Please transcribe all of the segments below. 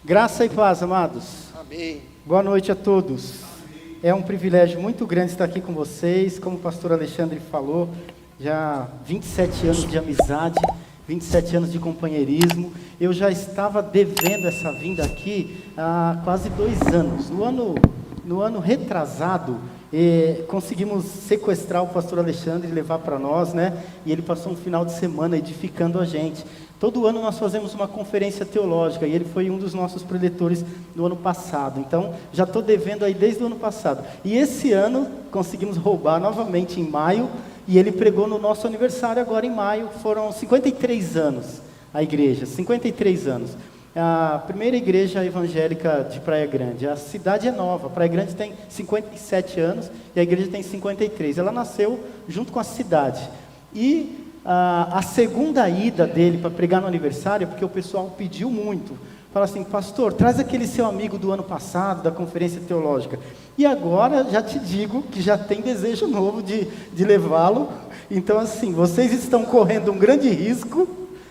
Graça e paz, amados. Amém. Boa noite a todos. É um privilégio muito grande estar aqui com vocês. Como o pastor Alexandre falou, já 27 anos de amizade, 27 anos de companheirismo. Eu já estava devendo essa vinda aqui há quase 2 anos. No ano retrasado, conseguimos sequestrar o pastor Alexandre e levar para nós, né? E ele passou um final de semana edificando a gente. Todo ano nós fazemos uma conferência teológica e ele foi um dos nossos preletores no ano passado. Então, já estou devendo aí desde o ano passado. E esse ano conseguimos roubar novamente em maio e ele pregou no nosso aniversário agora em maio. Foram 53 anos a igreja, 53 anos. A primeira igreja evangélica de Praia Grande. A cidade é nova, Praia Grande tem 57 anos e a igreja tem 53. Ela nasceu junto com a cidade. E a segunda ida dele para pregar no aniversário, porque o pessoal pediu muito, fala assim: pastor, traz aquele seu amigo do ano passado, da conferência teológica. E agora já te digo que já tem desejo novo de levá-lo. Então assim, vocês estão correndo um grande risco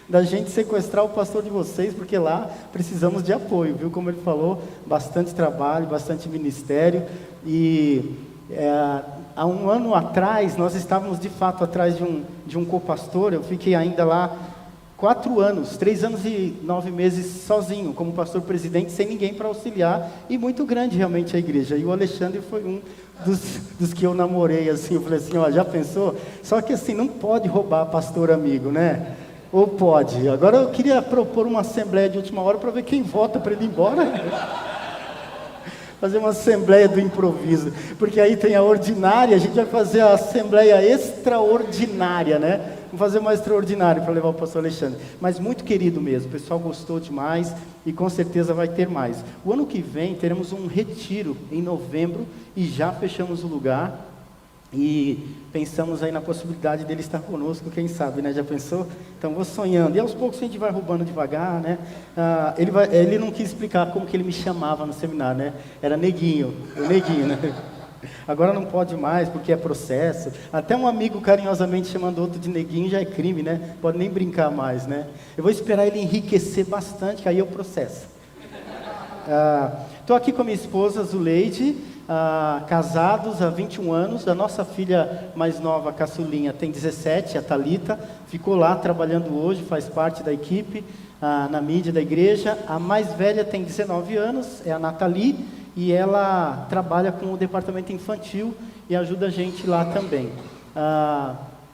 da gente sequestrar o pastor de vocês, porque lá precisamos de apoio, viu? Como ele falou, bastante trabalho, bastante ministério. E há um ano atrás, nós estávamos de fato atrás de um copastor. Eu fiquei ainda lá 4 anos, 3 anos e 9 meses sozinho, como pastor presidente, sem ninguém para auxiliar, e muito grande realmente a igreja. E o Alexandre foi um dos que eu namorei, assim. Eu falei assim: ó, já pensou? Só que assim, não pode roubar pastor amigo, né? Ou pode? Agora eu queria propor uma assembleia de última hora para ver quem vota para ele ir embora. Fazer uma assembleia do improviso, porque aí tem a ordinária, a gente vai fazer a assembleia extraordinária, né? Vamos fazer uma extraordinária para levar o pastor Alexandre. Mas muito querido mesmo, o pessoal gostou demais e com certeza vai ter mais. O ano que vem teremos um retiro em novembro e já fechamos o lugar. E pensamos aí na possibilidade dele estar conosco, quem sabe, né? Já pensou? Então vou sonhando, e aos poucos a gente vai roubando devagar, né? Ele não quis explicar como que ele me chamava no seminário, né? Era Neguinho, o Neguinho, né? Agora não pode mais, porque é processo. Até um amigo carinhosamente chamando outro de Neguinho já é crime, né? Pode nem brincar mais, né? Eu vou esperar ele enriquecer bastante, que aí eu processo. Estou aqui com a minha esposa, Zuleide. Casados há 21 anos, a nossa filha mais nova, a caçulinha, tem 17, a Thalita, ficou lá trabalhando hoje, faz parte da equipe, na mídia da igreja. A mais velha tem 19 anos, é a Nathalie, e ela trabalha com o departamento infantil e ajuda a gente lá também.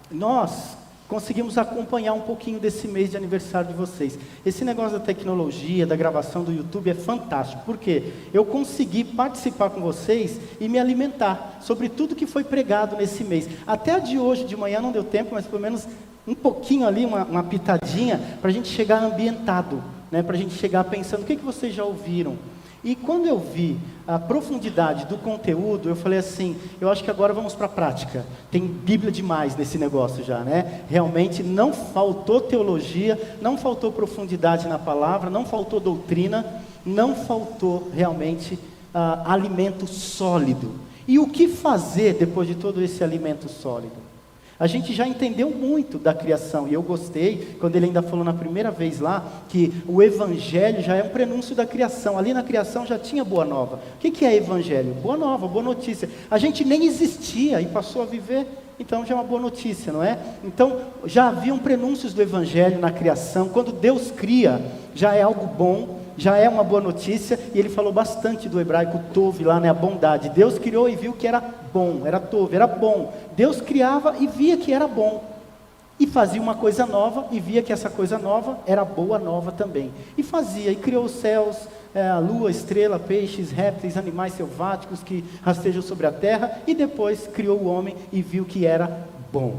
Nós conseguimos acompanhar um pouquinho desse mês de aniversário de vocês. Esse negócio da tecnologia, da gravação do YouTube é fantástico, porque eu consegui participar com vocês e me alimentar sobre tudo que foi pregado nesse mês. Até a de hoje de manhã não deu tempo, mas pelo menos um pouquinho ali, uma pitadinha, para a gente chegar ambientado, né? Para a gente chegar pensando o que vocês já ouviram. E quando eu vi a profundidade do conteúdo, eu falei assim: eu acho que agora vamos para a prática. Tem Bíblia demais nesse negócio já, né? Realmente não faltou teologia, não faltou profundidade na palavra, não faltou doutrina, não faltou realmente alimento sólido. E o que fazer depois de todo esse alimento sólido? A gente já entendeu muito da criação, e eu gostei, quando ele ainda falou na primeira vez lá, que o Evangelho já é um prenúncio da criação. Ali na criação já tinha boa nova. O que é Evangelho? Boa nova, boa notícia. A gente nem existia e passou a viver, então já é uma boa notícia, não é? Então, já haviam prenúncios do Evangelho na criação. Quando Deus cria, já é algo bom, já é uma boa notícia. E ele falou bastante do hebraico tov lá, né? A bondade. Deus criou e viu que era bom, era tov, era bom. Deus criava e via que era bom, e fazia uma coisa nova e via que essa coisa nova era boa nova também, e fazia, e criou os céus, a lua, estrela, peixes, répteis, animais selváticos que rastejam sobre a terra, e depois criou o homem e viu que era bom.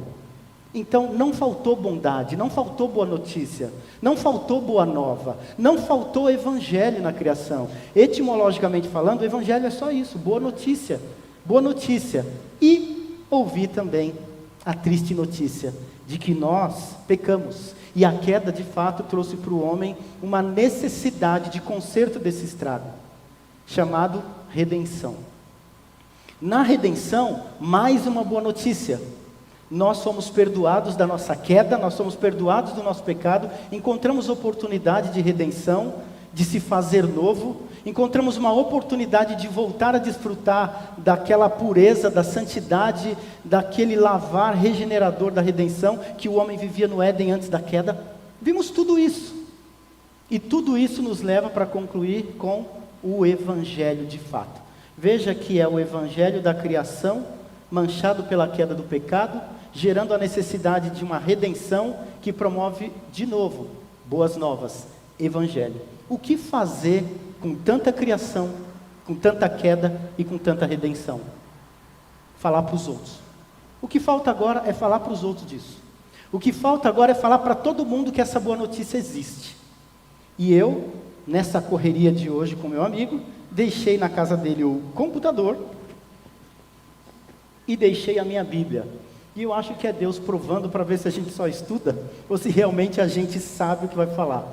Então não faltou bondade, não faltou boa notícia, não faltou boa nova, não faltou evangelho na criação. Etimologicamente falando, o evangelho é só isso, boa notícia. Boa notícia. E ouvi também a triste notícia de que nós pecamos, e a queda de fato trouxe para o homem uma necessidade de conserto desse estrago, chamado redenção. Na redenção, mais uma boa notícia: nós somos perdoados da nossa queda, nós somos perdoados do nosso pecado, encontramos oportunidade de redenção, de se fazer novo, encontramos uma oportunidade de voltar a desfrutar daquela pureza, da santidade, daquele lavar regenerador da redenção que o homem vivia no Éden antes da queda. Vimos tudo isso. E tudo isso nos leva para concluir com o Evangelho de fato. Veja que é o Evangelho da criação, manchado pela queda do pecado, gerando a necessidade de uma redenção que promove de novo boas novas, Evangelho. O que fazer com tanta criação, com tanta queda e com tanta redenção? Falar para os outros. O que falta agora é falar para os outros disso. O que falta agora é falar para todo mundo que essa boa notícia existe. E eu, nessa correria de hoje com meu amigo, deixei na casa dele o computador e deixei a minha Bíblia. E eu acho que é Deus provando para ver se a gente só estuda ou se realmente a gente sabe o que vai falar.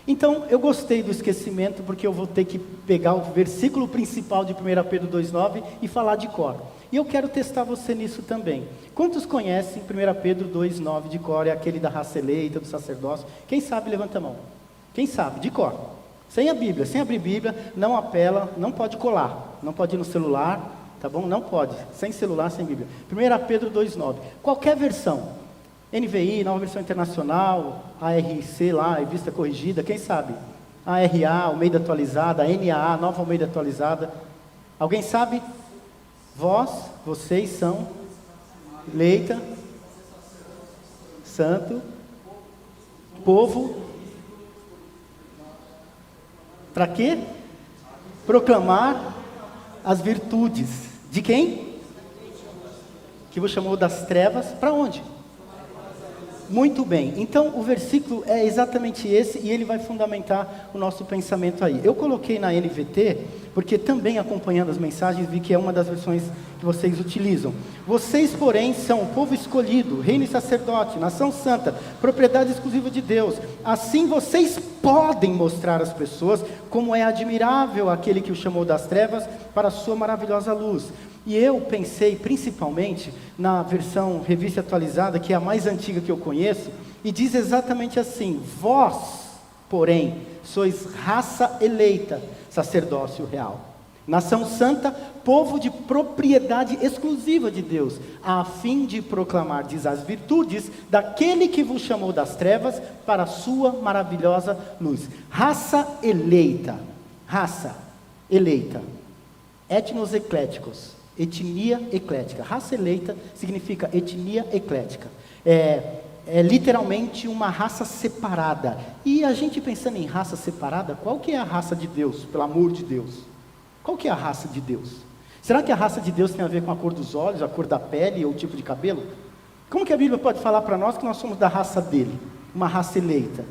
Então, eu gostei do esquecimento porque eu vou ter que pegar o versículo principal de 1 Pedro 2,9 e falar de cor. E eu quero testar você nisso também. Quantos conhecem 1 Pedro 2,9 de cor? É aquele da raça eleita, do sacerdócio. Quem sabe, levanta a mão. Quem sabe, de cor. Sem a Bíblia, sem abrir Bíblia, não apela, não pode colar, não pode ir no celular, tá bom? Não pode, sem celular, sem Bíblia. 1 Pedro 2,9. Qualquer versão, NVI, Nova Versão Internacional, ARC lá, Revista Corrigida, quem sabe? ARA, Almeida Atualizada, NAA, Nova Almeida Atualizada. Alguém sabe? Vocês são eleita, santo, povo. Para quê? Proclamar as virtudes. De quem? Que vos chamou das trevas. Para onde? Muito bem. Então, o versículo é exatamente esse e ele vai fundamentar o nosso pensamento aí. Eu coloquei na NVT, porque também acompanhando as mensagens, vi que é uma das versões que vocês utilizam. Vocês, porém, são o povo escolhido, reino e sacerdote, nação santa, propriedade exclusiva de Deus. Assim vocês podem mostrar às pessoas como é admirável aquele que o chamou das trevas para a sua maravilhosa luz. E eu pensei principalmente na versão revista atualizada, que é a mais antiga que eu conheço, e diz exatamente assim: vós, porém, sois raça eleita, sacerdócio real, nação santa, povo de propriedade exclusiva de Deus, a fim de proclamar, diz, as virtudes daquele que vos chamou das trevas para a sua maravilhosa luz. Raça eleita, etnos ecléticos, etnia eclética. Raça eleita significa etnia eclética. É literalmente uma raça separada. E a gente pensando em raça separada, qual que é a raça de Deus, pelo amor de Deus? Qual que é a raça de Deus? Será que a raça de Deus tem a ver com a cor dos olhos, a cor da pele ou o tipo de cabelo? Como que a Bíblia pode falar para nós que nós somos da raça dele, uma raça eleita?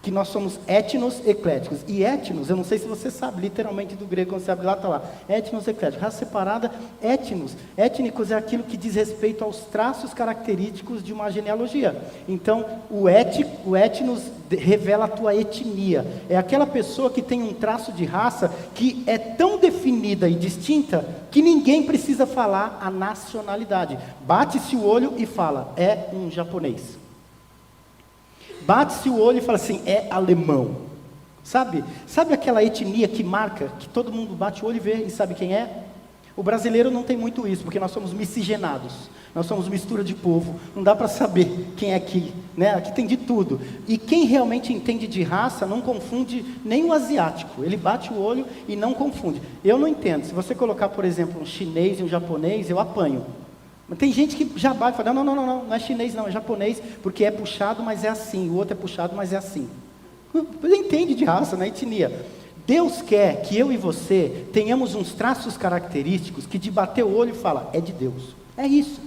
Que nós somos etnos ecléticos. E etnos, eu não sei se você sabe, literalmente do grego, quando você abre lá, está lá. Etnos ecléticos. Raça separada, étnicos é aquilo que diz respeito aos traços característicos de uma genealogia. Então, o etnos revela a tua etnia. É aquela pessoa que tem um traço de raça que é tão definida e distinta que ninguém precisa falar a nacionalidade. Bate-se o olho e fala, é um japonês. Bate-se o olho e fala assim, é alemão. Sabe aquela etnia que marca, que todo mundo bate o olho e vê e sabe quem é? O brasileiro não tem muito isso, porque nós somos miscigenados. Nós somos mistura de povo. Não dá para saber quem é aqui, né? Aqui tem de tudo. E quem realmente entende de raça não confunde nem o asiático. Ele bate o olho e não confunde. Eu não entendo. Se você colocar, por exemplo, um chinês e um japonês, eu apanho. Mas tem gente que já bate e fala, não é chinês não, é japonês, porque é puxado, mas é assim, o outro é puxado, mas é assim. Você entende de raça, né, etnia. Deus quer que eu e você tenhamos uns traços característicos que de bater o olho fala, é de Deus. É isso.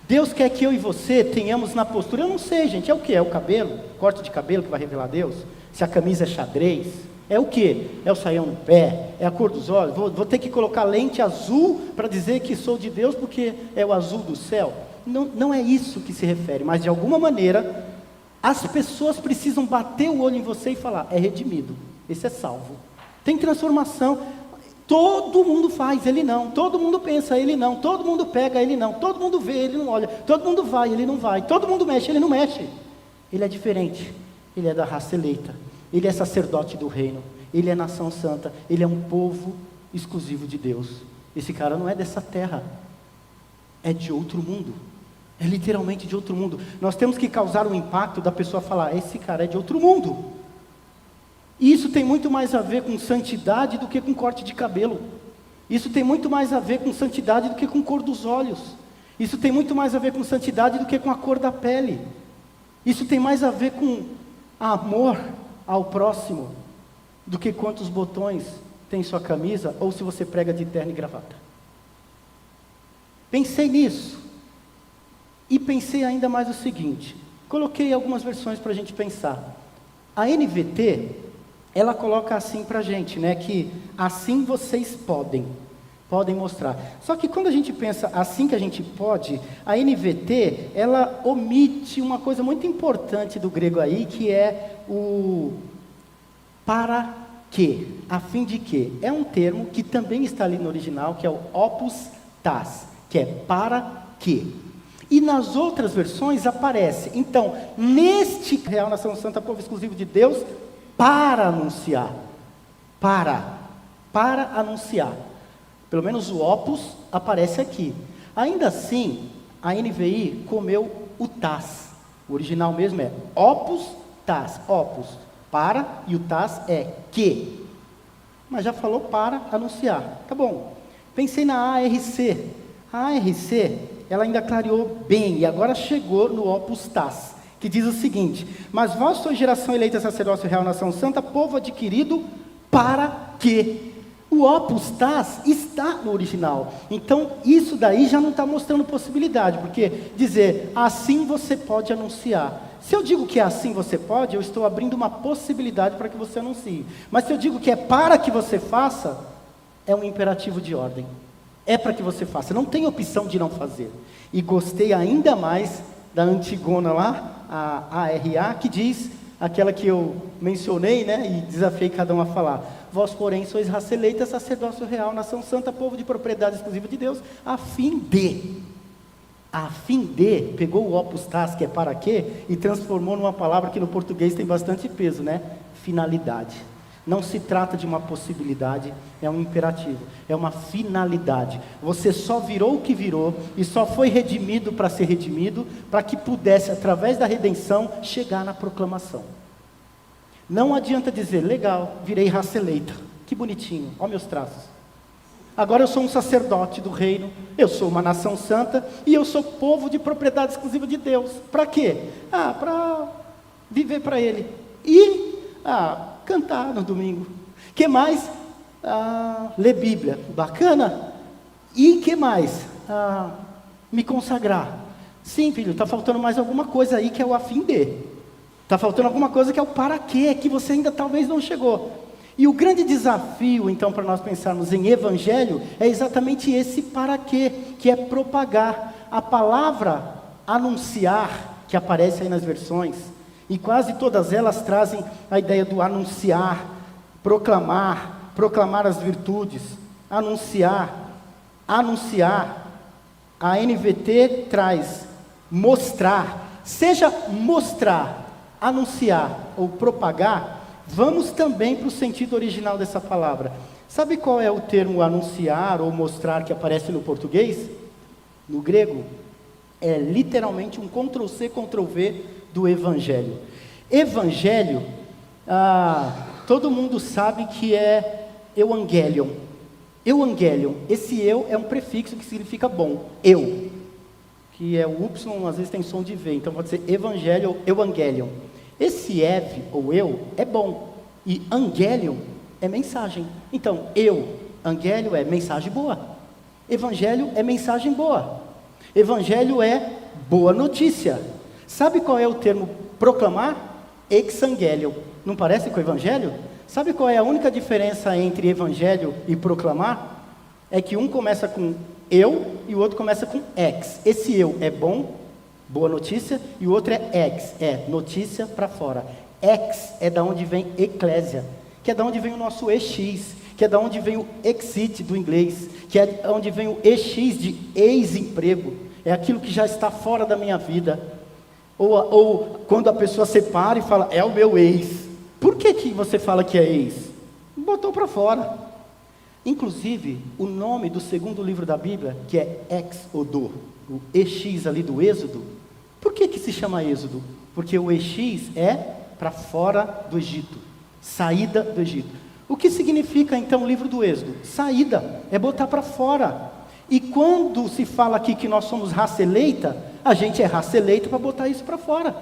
Deus quer que eu e você tenhamos na postura, eu não sei gente, é o que? É o cabelo? Corte de cabelo que vai revelar Deus? Se a camisa é xadrez? É o que? É o saião no pé? É a cor dos olhos? Vou ter que colocar lente azul para dizer que sou de Deus porque é o azul do céu? Não é isso que se refere, mas de alguma maneira, as pessoas precisam bater o olho em você e falar, é redimido, esse é salvo. Tem transformação, todo mundo faz, ele não, todo mundo pensa, ele não, todo mundo pega, ele não, todo mundo vê, ele não olha, todo mundo vai, ele não vai, todo mundo mexe, ele não mexe. Ele é diferente, ele é da raça eleita. ele é sacerdote do reino, ele é nação santa, ele é um povo exclusivo de Deus. Esse cara não é dessa terra, é de outro mundo, é literalmente de outro mundo. Nós temos que causar um impacto da pessoa falar, esse cara é de outro mundo. E isso tem muito mais a ver com santidade do que com corte de cabelo. Isso tem muito mais a ver com santidade do que com cor dos olhos. Isso tem muito mais a ver com santidade do que com a cor da pele. Isso tem mais a ver com amor ao próximo do que quantos botões tem sua camisa ou se você prega de terno e gravata. Pensei nisso e pensei ainda mais o seguinte, coloquei algumas versões para a gente pensar. A NVT, ela coloca assim para a gente, né, que assim vocês podem mostrar. Só que quando a gente pensa assim que a gente pode, a NVT, ela omite uma coisa muito importante do grego aí, que é o para que, a fim de que. É um termo que também está ali no original, que é o opus tas, que é para que. E nas outras versões aparece, então, neste Real Nação Santa, povo exclusivo de Deus, para anunciar. Para anunciar. Pelo menos o opus aparece aqui. Ainda assim, a NVI comeu o tas. O original mesmo é opus tas. Opus, para, e o tas é que. Mas já falou para anunciar. Tá bom. Pensei na ARC. A ARC, ela ainda clareou bem, e agora chegou no opus tas, que diz o seguinte: mas vós sois geração eleita, sacerdócio real, nação santa, povo adquirido para que. O opus tas está no original. Então, isso daí já não está mostrando possibilidade, porque dizer, assim você pode anunciar. Se eu digo que é assim você pode, eu estou abrindo uma possibilidade para que você anuncie. Mas se eu digo que é para que você faça, é um imperativo de ordem. É para que você faça, não tem opção de não fazer. E gostei ainda mais da Antigona lá, a ARA, que diz, aquela que eu mencionei, né, e desafiei cada um a falar. Vós, porém, sois raça eleita, sacerdócio real, nação santa, povo de propriedade exclusiva de Deus, a fim de, pegou o opus tas, que é para quê, e transformou numa palavra que no português tem bastante peso, né? Finalidade. Não se trata de uma possibilidade, é um imperativo, é uma finalidade. Você só virou o que virou, e só foi redimido para ser redimido, para que pudesse, através da redenção, chegar na proclamação. Não adianta dizer, legal, virei raça eleita, que bonitinho, olha meus traços. Agora eu sou um sacerdote do reino, eu sou uma nação santa, e eu sou povo de propriedade exclusiva de Deus. Para quê? Para viver para Ele. E, cantar no domingo. Que mais? Ler Bíblia. Bacana. E que mais? Me consagrar. Sim, filho, está faltando mais alguma coisa aí que é o a fim de. Está faltando alguma coisa que é o para quê, que você ainda talvez não chegou. E o grande desafio, então, para nós pensarmos em evangelho, é exatamente esse para quê, que é propagar. A palavra anunciar, que aparece aí nas versões, e quase todas elas trazem a ideia do anunciar, proclamar as virtudes, anunciar. A NVT traz mostrar, seja mostrar, anunciar ou propagar, vamos também para o sentido original dessa palavra. Sabe qual é o termo anunciar ou mostrar que aparece no português? No grego? É literalmente um Ctrl+C, Ctrl+V do Evangelho. Evangelho, todo mundo sabe que é Evangelion. Evangelion, esse eu é um prefixo que significa bom, eu. Que é o Y, às vezes tem som de V, então pode ser Evangelho ou Evangelion. Esse ev, ou eu, é bom, e angelion é mensagem. Então, angélio é mensagem boa, evangelho é mensagem boa, evangelho é boa notícia. Sabe qual é o termo proclamar? Exangelion. Não parece com o evangelho? Sabe qual é a única diferença entre evangelho e proclamar? É que um começa com eu e o outro começa com ex. Esse eu é bom, boa notícia, e o outro é ex, é notícia para fora. Ex é da onde vem eclésia, que é da onde vem o nosso EX, que é da onde vem o exit do inglês, que é da onde vem o EX de ex-emprego, é aquilo que já está fora da minha vida. Ou quando a pessoa separa e fala, é o meu ex, Por que você fala que é ex? Botou para fora. Inclusive, o nome do segundo livro da Bíblia, que é Éxodo, o EX ali do Êxodo, por que se chama Êxodo? Porque o EX é para fora do Egito, saída do Egito. O que significa então o livro do Êxodo? Saída, é botar para fora. E quando se fala aqui que nós somos raça eleita, a gente é raça eleita para botar isso para fora.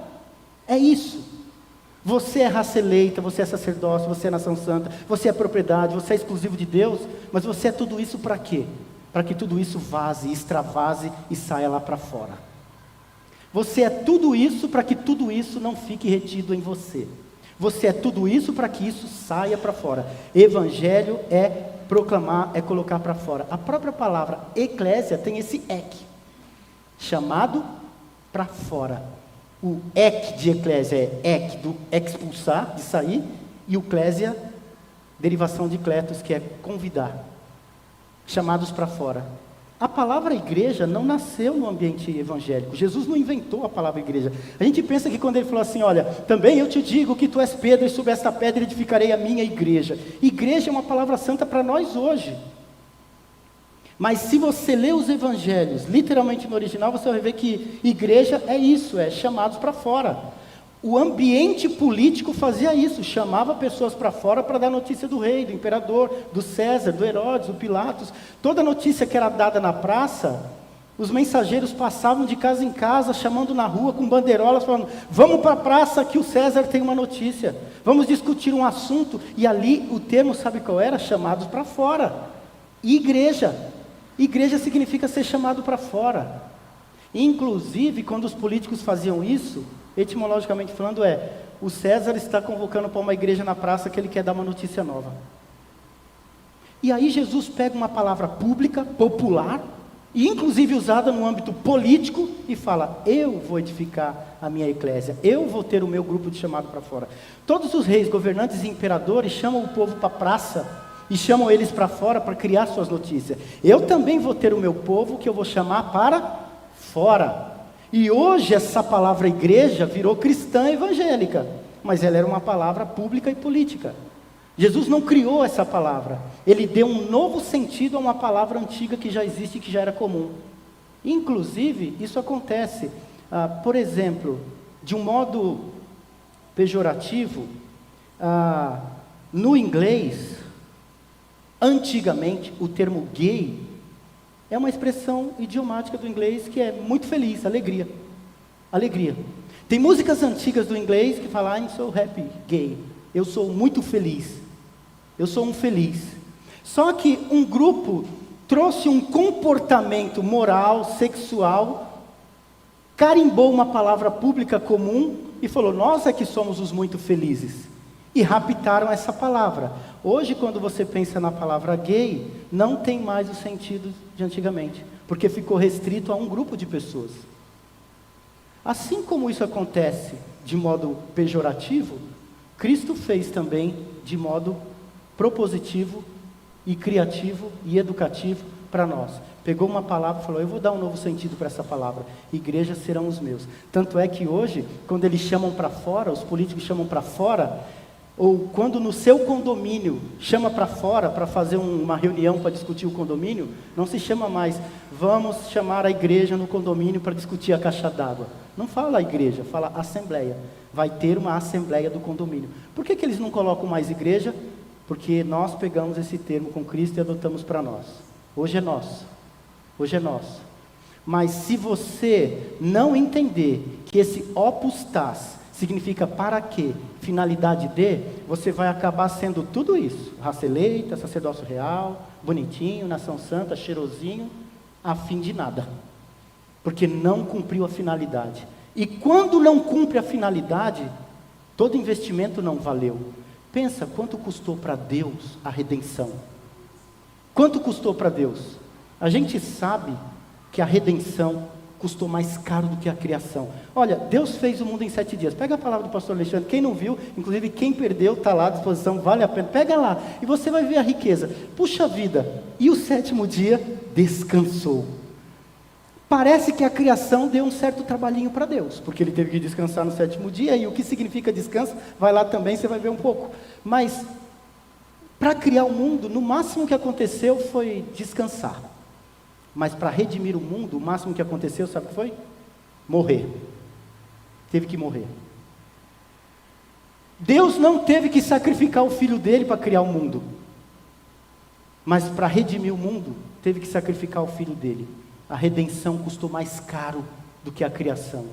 É isso. Você é raça eleita, você é sacerdócio, você é nação santa, você é propriedade, você é exclusivo de Deus, mas você é tudo isso para quê? Para que tudo isso vaze, extravase e saia lá para fora. Você é tudo isso para que tudo isso não fique retido em você. Você é tudo isso para que isso saia para fora. Evangelho é proclamar, é colocar para fora. A própria palavra eclésia tem esse ek, chamado para fora. O ek de eclésia é ek, do expulsar, de sair, e o clésia, derivação de cletos, que é convidar. Chamados para fora. A palavra igreja não nasceu no ambiente evangélico. Jesus não inventou a palavra igreja. A gente pensa que quando ele falou assim, olha, também eu te digo que tu és Pedro e sobre esta pedra edificarei a minha igreja. Igreja é uma palavra santa para nós hoje. Mas se você ler os evangelhos, literalmente no original, você vai ver que igreja é isso, é chamados para fora. O ambiente político fazia isso, chamava pessoas para fora para dar notícia do rei, do imperador, do César, do Herodes, do Pilatos. Toda notícia que era dada na praça, os mensageiros passavam de casa em casa, chamando na rua com bandeirolas, falando, vamos para a praça que o César tem uma notícia, vamos discutir um assunto, e ali o termo, sabe qual era? Chamados para fora. Igreja. Igreja significa ser chamado para fora. Inclusive, quando os políticos faziam isso, etimologicamente falando o César está convocando para uma igreja na praça que ele quer dar uma notícia nova. E aí Jesus pega uma palavra pública, popular, e inclusive usada no âmbito político, e fala, eu vou edificar a minha eclésia, eu vou ter o meu grupo de chamado para fora. Todos os reis, governantes e imperadores chamam o povo para a praça, e chamam eles para fora para criar suas notícias. Eu também vou ter o meu povo que eu vou chamar para fora. E hoje essa palavra igreja virou cristã evangélica, mas ela era uma palavra pública e política. Jesus não criou essa palavra, ele deu um novo sentido a uma palavra antiga que já existe e que já era comum. Inclusive, isso acontece, por exemplo, de um modo pejorativo, no inglês, antigamente, o termo gay é uma expressão idiomática do inglês que é muito feliz, alegria. Alegria. Tem músicas antigas do inglês que falam, I'm so happy, gay. Eu sou muito feliz. Eu sou um feliz. Só que um grupo trouxe um comportamento moral, sexual, carimbou uma palavra pública comum e falou, nós é que somos os muito felizes. E raptaram essa palavra. Hoje, quando você pensa na palavra gay, não tem mais o sentido de antigamente, porque ficou restrito a um grupo de pessoas. Assim como isso acontece de modo pejorativo, Cristo fez também de modo propositivo e criativo e educativo para nós. Pegou uma palavra e falou, eu vou dar um novo sentido para essa palavra. Igrejas serão os meus. Tanto é que hoje, quando eles chamam para fora, os políticos chamam para fora, ou quando no seu condomínio chama para fora para fazer uma reunião para discutir o condomínio, não se chama mais, vamos chamar a igreja no condomínio para discutir a caixa d'água. Não fala a igreja, fala assembleia. Vai ter uma assembleia do condomínio. Por que eles não colocam mais igreja? Porque nós pegamos esse termo com Cristo e adotamos para nós. Hoje é nosso. Hoje é nosso. Mas se você não entender que esse opus tas significa para quê, finalidade de, você vai acabar sendo tudo isso. Raça eleita, sacerdócio real, bonitinho, nação santa, cheirosinho, a fim de nada. Porque não cumpriu a finalidade. E quando não cumpre a finalidade, todo investimento não valeu. Pensa quanto custou para Deus a redenção. Quanto custou para Deus? A gente sabe que a redenção custou mais caro do que a criação. Olha, Deus fez o mundo em 7 dias. Pega a palavra do pastor Alexandre, quem não viu, inclusive quem perdeu, está lá à disposição, vale a pena. Pega lá, e você vai ver a riqueza. Puxa vida, e o 7º dia descansou. Parece que a criação deu um certo trabalhinho para Deus, porque ele teve que descansar no 7º dia, e o que significa descanso, vai lá também, você vai ver um pouco. Mas, para criar o mundo, no máximo que aconteceu foi descansar. Mas para redimir o mundo, o máximo que aconteceu, sabe o que foi? Morrer. Teve que morrer. Deus não teve que sacrificar o filho dele para criar o mundo. Mas para redimir o mundo, teve que sacrificar o filho dele. A redenção custou mais caro do que a criação.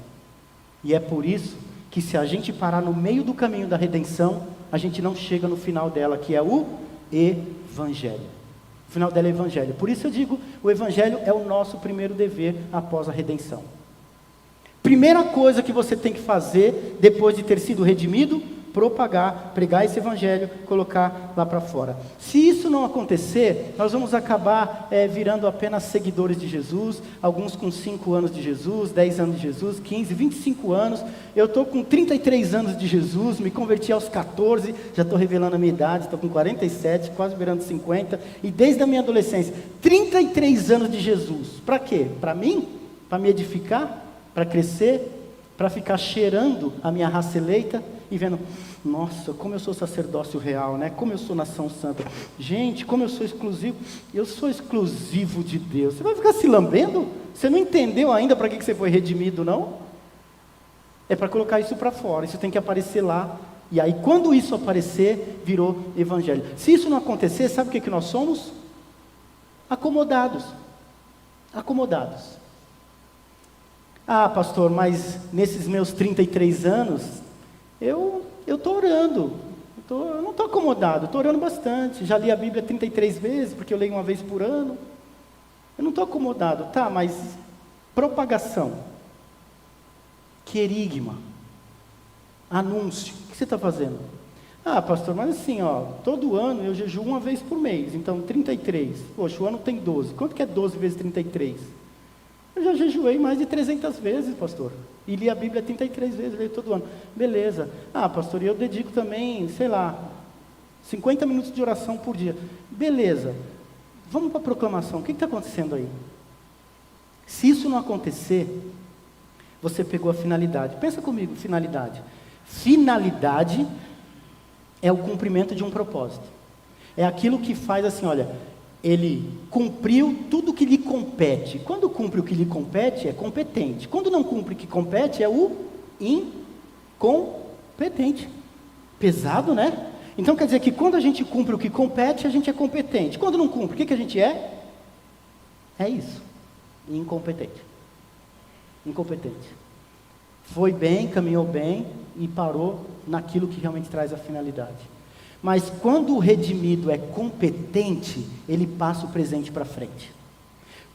E é por isso que se a gente parar no meio do caminho da redenção, a gente não chega no final dela, que é o Evangelho. O final dela é o Evangelho. Por isso eu digo, o Evangelho é o nosso primeiro dever após a redenção. Primeira coisa que você tem que fazer, depois de ter sido redimido, propagar, pregar esse Evangelho, colocar lá para fora. Se isso não acontecer, nós vamos acabar virando apenas seguidores de Jesus, alguns com 5 anos de Jesus, 10 anos de Jesus, 15, 25 anos, eu estou com 33 anos de Jesus, me converti aos 14, já estou revelando a minha idade, estou com 47, quase beirando 50, e desde a minha adolescência, 33 anos de Jesus, para quê? Para mim? Para me edificar? Para crescer? Para ficar cheirando a minha raça eleita? E vendo, nossa, como eu sou sacerdócio real, né? Como eu sou nação santa. Gente, como eu sou exclusivo. Eu sou exclusivo de Deus. Você vai ficar se lambendo? Você não entendeu ainda para que você foi redimido, não? É para colocar isso para fora. Isso tem que aparecer lá. E aí, quando isso aparecer, virou Evangelho. Se isso não acontecer, sabe o que nós somos? Acomodados. Acomodados. Ah, pastor, mas nesses meus 33 anos... Eu estou orando, eu não estou acomodado, estou orando bastante, já li a Bíblia 33 vezes, porque eu leio uma vez por ano, eu não estou acomodado, tá, mas propagação, querigma, anúncio, o que você está fazendo? Ah, pastor, mas assim, todo ano eu jejuo uma vez por mês, então 33, poxa, o ano tem 12, quanto que é 12 vezes 33? Eu já jejuei mais de 300 vezes, pastor. E li a Bíblia 33 vezes, leio todo ano. Beleza. Ah, pastor, e eu dedico também, 50 minutos de oração por dia. Beleza. Vamos para a proclamação. O que está acontecendo aí? Se isso não acontecer, você pegou a finalidade. Pensa comigo, finalidade. Finalidade é o cumprimento de um propósito. É aquilo que faz assim, olha... Ele cumpriu tudo o que lhe compete. Quando cumpre o que lhe compete, é competente. Quando não cumpre o que compete, é o incompetente. Pesado, né? Então quer dizer que quando a gente cumpre o que compete, a gente é competente. Quando não cumpre, o que a gente é? É isso. Incompetente. Incompetente. Foi bem, caminhou bem e parou naquilo que realmente traz a finalidade. Mas quando o redimido é competente, ele passa o presente para frente.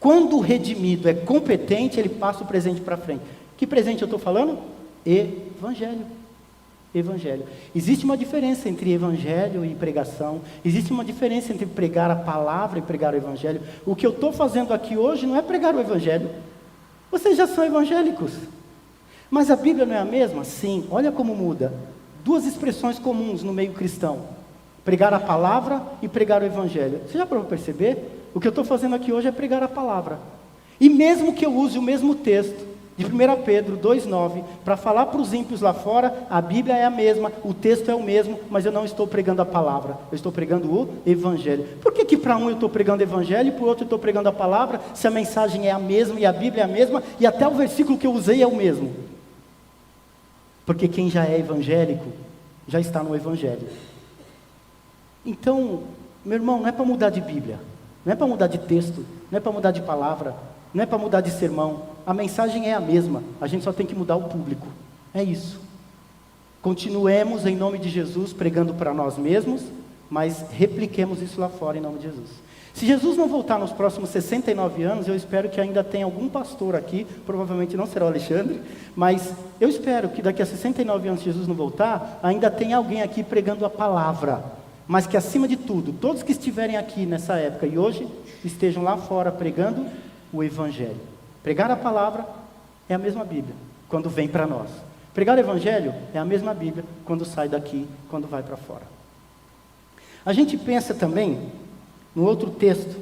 Quando o redimido é competente, ele passa o presente para frente. Que presente eu estou falando? Evangelho. Evangelho. Existe uma diferença entre evangelho e pregação. Existe uma diferença entre pregar a palavra e pregar o evangelho. O que eu estou fazendo aqui hoje não é pregar o evangelho. Vocês já são evangélicos. Mas a Bíblia não é a mesma? Sim. Olha como muda. 2 expressões comuns no meio cristão. Pregar a palavra e pregar o evangelho. Você já parou para perceber? O que eu estou fazendo aqui hoje é pregar a palavra. E mesmo que eu use o mesmo texto, de 1 Pedro 2,9, para falar para os ímpios lá fora, a Bíblia é a mesma, o texto é o mesmo, mas eu não estou pregando a palavra, eu estou pregando o evangelho. Por que para um eu estou pregando o evangelho e para o outro eu estou pregando a palavra, se a mensagem é a mesma e a Bíblia é a mesma, e até o versículo que eu usei é o mesmo? Porque quem já é evangélico, já está no evangelho. Então, meu irmão, não é para mudar de Bíblia, não é para mudar de texto, não é para mudar de palavra, não é para mudar de sermão, a mensagem é a mesma, a gente só tem que mudar o público, é isso. Continuemos em nome de Jesus pregando para nós mesmos, mas repliquemos isso lá fora em nome de Jesus. Se Jesus não voltar nos próximos 69 anos, eu espero que ainda tenha algum pastor aqui, provavelmente não será o Alexandre, mas eu espero que daqui a 69 anos, se Jesus não voltar, ainda tenha alguém aqui pregando a palavra. Mas que acima de tudo, todos que estiverem aqui nessa época e hoje, estejam lá fora pregando o evangelho. Pregar a palavra é a mesma Bíblia, quando vem para nós. Pregar o evangelho é a mesma Bíblia, quando sai daqui, quando vai para fora. A gente pensa também, no outro texto,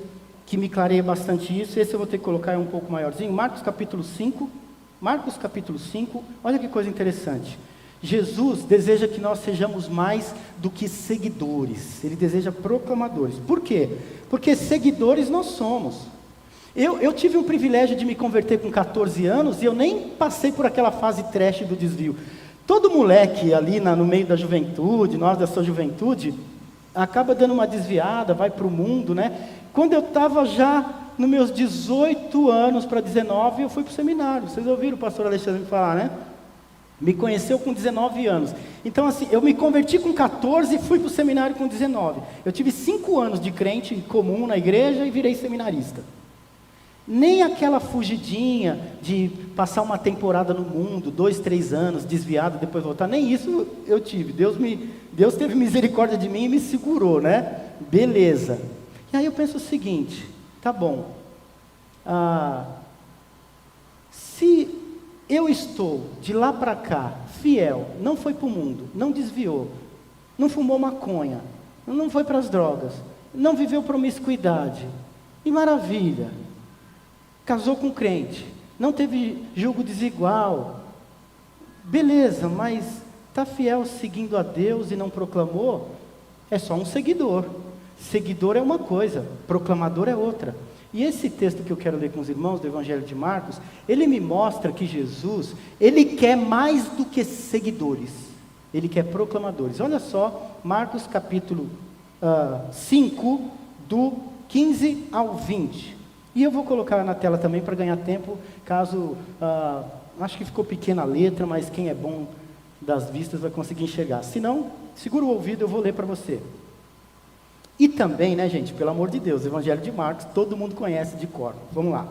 que me clareia bastante isso. Esse eu vou ter que colocar um pouco maiorzinho. Marcos capítulo 5. Marcos capítulo 5. Olha que coisa interessante. Jesus deseja que nós sejamos mais do que seguidores. Ele deseja proclamadores. Por quê? Porque seguidores nós somos. Eu tive um privilégio de me converter com 14 anos e eu nem passei por aquela fase trash do desvio. Todo moleque ali no meio da juventude, nós da sua juventude, acaba dando uma desviada, vai para o mundo, né? Quando eu estava já nos meus 18 anos para 19, eu fui para o seminário. Vocês ouviram o pastor Alexandre falar, né? Me conheceu com 19 anos. Então assim, eu me converti com 14 e fui para o seminário com 19. Eu tive 5 anos de crente comum na igreja e virei seminarista. Nem aquela fugidinha de passar uma temporada no mundo, 2, 3 anos, desviado, depois voltar, nem isso eu tive. Deus teve misericórdia de mim e me segurou, né? Beleza. E aí eu penso o seguinte, tá bom, se eu estou de lá para cá, fiel, não foi para o mundo, não desviou, não fumou maconha, não foi para as drogas, não viveu promiscuidade, e maravilha, casou com crente, não teve julgo desigual, beleza, mas está fiel seguindo a Deus e não proclamou, é só um seguidor. Seguidor é uma coisa, proclamador é outra. E esse texto que eu quero ler com os irmãos do Evangelho de Marcos, ele me mostra que Jesus, ele quer mais do que seguidores, ele quer proclamadores. Olha só, Marcos capítulo 5, do 15 ao 20. E eu vou colocar na tela também para ganhar tempo, caso, acho que ficou pequena a letra, mas quem é bom das vistas vai conseguir enxergar. Se não, segura o ouvido, eu vou ler para você. E também, né, gente, pelo amor de Deus, o Evangelho de Marcos, todo mundo conhece de cor. Vamos lá.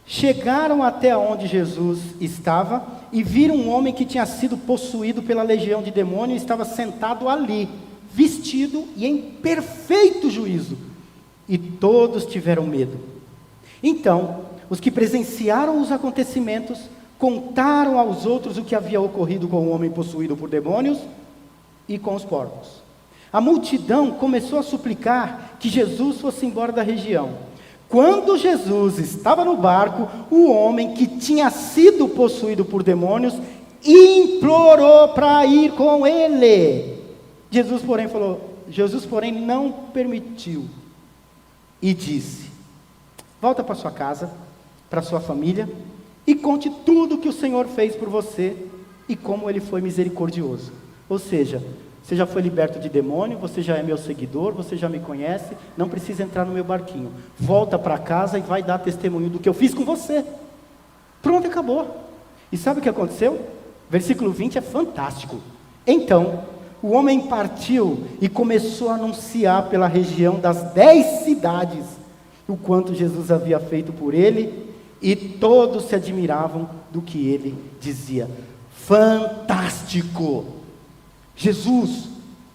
Chegaram até onde Jesus estava e viram um homem que tinha sido possuído pela legião de demônios e estava sentado ali, vestido e em perfeito juízo. E todos tiveram medo. Então, os que presenciaram os acontecimentos contaram aos outros o que havia ocorrido com o homem possuído por demônios e com os porcos. A multidão começou a suplicar que Jesus fosse embora da região. Quando Jesus estava no barco, o homem que tinha sido possuído por demônios implorou para ir com ele. Jesus, porém, não permitiu e disse: volta para sua casa, para sua família e conte tudo o que o Senhor fez por você e como Ele foi misericordioso. Ou seja, você já foi liberto de demônio, você já é meu seguidor, você já me conhece, não precisa entrar no meu barquinho. Volta para casa e vai dar testemunho do que eu fiz com você. Pronto, acabou. E sabe o que aconteceu? Versículo 20 é fantástico. Então, o homem partiu e começou a anunciar pela região das 10 cidades o quanto Jesus havia feito por ele, e todos se admiravam do que ele dizia. Fantástico! Jesus,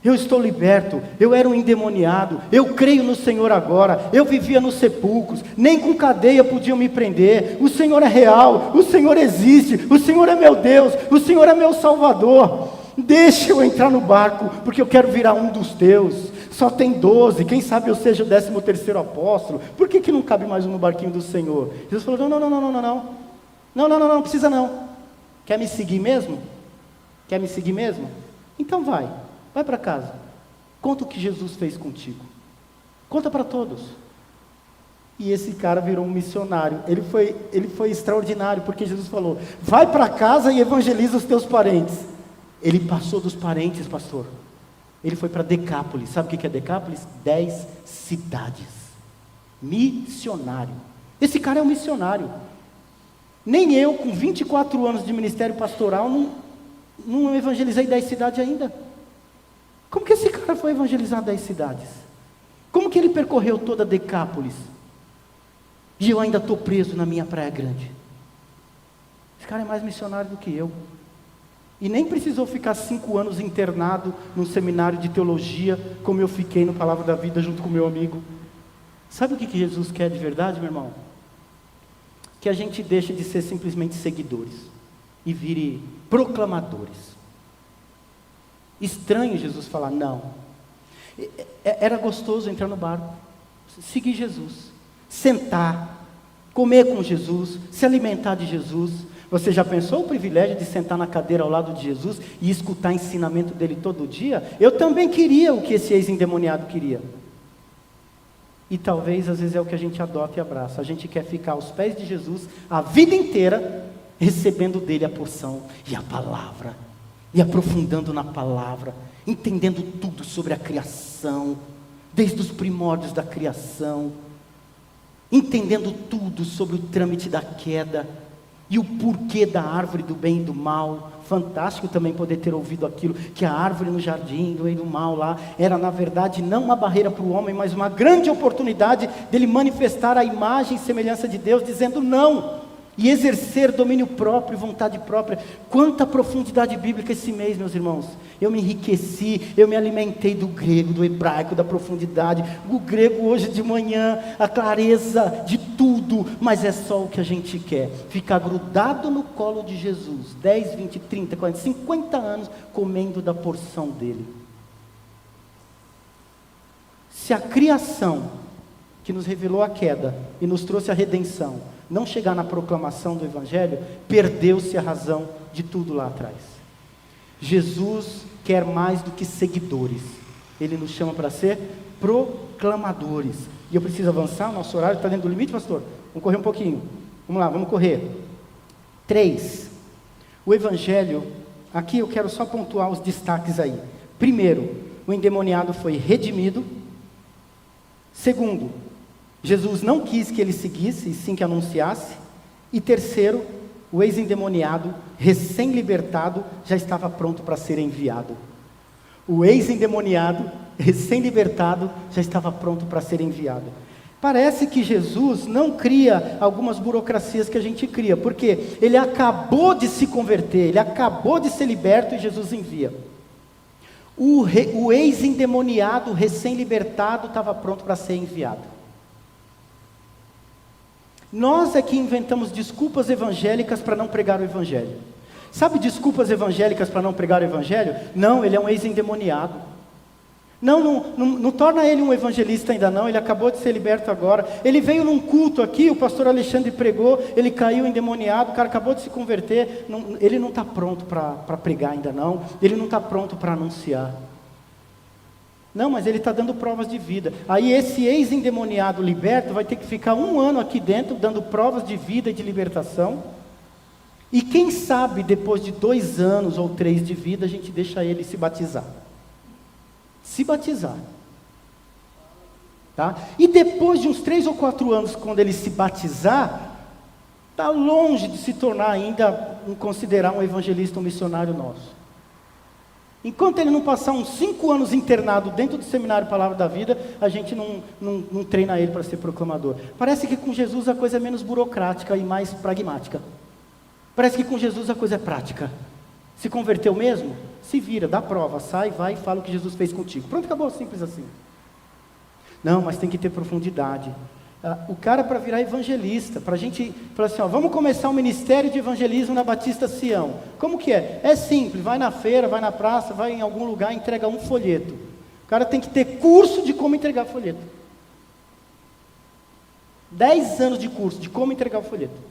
eu estou liberto, eu era um endemoniado, eu creio no Senhor agora, eu vivia nos sepulcros, nem com cadeia podiam me prender, o Senhor é real, o Senhor existe, o Senhor é meu Deus, o Senhor é meu Salvador, deixa eu entrar no barco, porque eu quero virar um dos teus, só tem 12, quem sabe eu seja o 13º apóstolo, por que não cabe mais um no barquinho do Senhor? Jesus falou, não, precisa não, quer me seguir mesmo? Quer me seguir mesmo? Então vai para casa, conta o que Jesus fez contigo, conta para todos. E esse cara virou um missionário, ele foi extraordinário, porque Jesus falou, vai para casa e evangeliza os teus parentes. Ele passou dos parentes, pastor, ele foi para Decápolis. Sabe o que é Decápolis? 10 cidades, missionário. Esse cara é um missionário. Nem eu, com 24 anos de ministério pastoral, não evangelizei 10 cidades ainda. Como que esse cara foi evangelizar 10 cidades? Como que ele percorreu toda Decápolis? E eu ainda estou preso na minha Praia Grande. Esse cara é mais missionário do que eu. E nem precisou ficar 5 anos internado num seminário de teologia, como eu fiquei no Palavra da Vida junto com meu amigo. Sabe o que Jesus quer de verdade, meu irmão? Que a gente deixe de ser simplesmente seguidores e vire proclamadores. Estranho Jesus falar não. Era gostoso entrar no barco, seguir Jesus. sentar, comer com Jesus, se alimentar de Jesus. Você já pensou o privilégio de sentar na cadeira ao lado de Jesus e escutar o ensinamento dele todo dia? Eu também queria o que esse ex-endemoniado queria. E talvez às vezes é o que a gente adota e abraça. A gente quer ficar aos pés de Jesus a vida inteira, recebendo dele a porção e a palavra, e aprofundando na palavra, entendendo tudo sobre a criação, desde os primórdios da criação, entendendo tudo sobre o trâmite da queda, e o porquê da árvore do bem e do mal. Fantástico também poder ter ouvido aquilo, que a árvore no jardim do bem e do mal lá, era na verdade não uma barreira para o homem, mas uma grande oportunidade dele manifestar a imagem e semelhança de Deus, dizendo não, e exercer domínio próprio e vontade própria. Quanta profundidade bíblica esse mês, meus irmãos. Eu me enriqueci, eu me alimentei do grego, do hebraico, da profundidade. O grego hoje de manhã, a clareza de tudo, mas é só o que a gente quer. Ficar grudado no colo de Jesus, 10, 20, 30, 40, 50 anos, comendo da porção dele. Se a criação, que nos revelou a queda e nos trouxe a redenção, não chegar na proclamação do Evangelho, perdeu-se a razão de tudo lá atrás. Jesus quer mais do que seguidores. Ele nos chama para ser proclamadores. E eu preciso avançar, o nosso horário está dentro do limite, pastor? Vamos correr um pouquinho. Vamos lá, vamos correr. 3. O Evangelho, aqui eu quero só pontuar os destaques aí. Primeiro, o endemoniado foi redimido. Segundo, Jesus não quis que ele seguisse, e sim que anunciasse. E terceiro, o ex-endemoniado, recém-libertado, já estava pronto para ser enviado. O ex-endemoniado, recém-libertado, já estava pronto para ser enviado. Parece que Jesus não cria algumas burocracias que a gente cria, porque ele acabou de se converter, ele acabou de ser liberto e Jesus envia. O ex-endemoniado, recém-libertado, estava pronto para ser enviado. Nós é que inventamos desculpas evangélicas para não pregar o Evangelho. Sabe desculpas evangélicas para não pregar o Evangelho? Não, ele é um ex-endemoniado. Não torna ele um evangelista ainda não, ele acabou de ser liberto agora. Ele veio num culto aqui, o pastor Alexandre pregou, ele caiu endemoniado, o cara acabou de se converter, ele não está pronto para pregar ainda não, ele não está pronto para anunciar. Não, mas ele está dando provas de vida. Aí esse ex-endemoniado liberto vai ter que ficar 1 ano aqui dentro, dando provas de vida e de libertação. E quem sabe, depois de 2 anos ou 3 de vida, a gente deixa ele se batizar. Se batizar. Tá? E depois de uns 3 ou 4 anos, quando ele se batizar, está longe de se tornar ainda, considerar um evangelista, um missionário nosso. Enquanto ele não passar uns 5 anos internado dentro do seminário Palavra da Vida, a gente não treina ele para ser proclamador. Parece que com Jesus a coisa é menos burocrática e mais pragmática. Parece que com Jesus a coisa é prática. Se converteu mesmo? Se vira, dá prova, sai, vai e fala o que Jesus fez contigo. Pronto, acabou, simples assim. Não, mas tem que ter profundidade. O cara para virar evangelista, para a gente falar assim, vamos começar um ministério de evangelismo na Batista Sião. Como que é? É simples, vai na feira, vai na praça, vai em algum lugar, entrega um folheto. O cara tem que ter curso de como entregar folheto. 10 anos de curso de como entregar o folheto.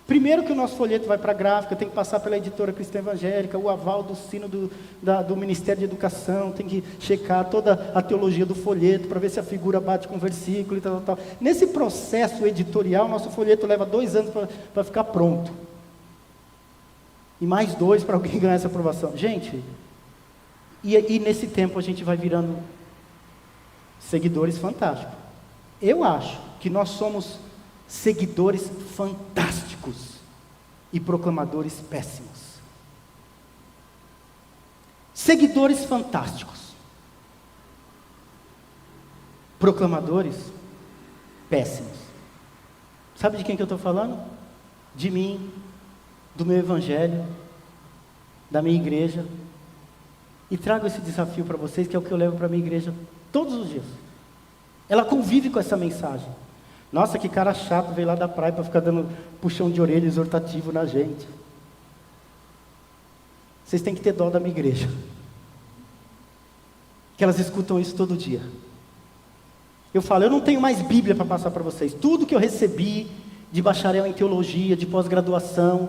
Primeiro que o nosso folheto vai para a gráfica, tem que passar pela editora cristã evangélica, o aval do sino do Ministério de Educação, tem que checar toda a teologia do folheto, para ver se a figura bate com o versículo e tal. Nesse processo editorial, nosso folheto leva 2 anos para ficar pronto. E mais 2 para alguém ganhar essa aprovação. Gente, e nesse tempo a gente vai virando seguidores fantásticos. Eu acho que nós somos seguidores fantásticos e proclamadores péssimos. Seguidores fantásticos, proclamadores péssimos. Sabe de quem que eu estou falando? De mim, do meu evangelho, da minha igreja. E trago esse desafio para vocês, que é o que eu levo para a minha igreja todos os dias. Ela convive com essa mensagem. Nossa, que cara chato, veio lá da praia para ficar dando puxão de orelha exortativo na gente. Vocês têm que ter dó da minha igreja. Que elas escutam isso todo dia. Eu falo, eu não tenho mais Bíblia para passar para vocês. Tudo que eu recebi de bacharel em teologia, de pós-graduação,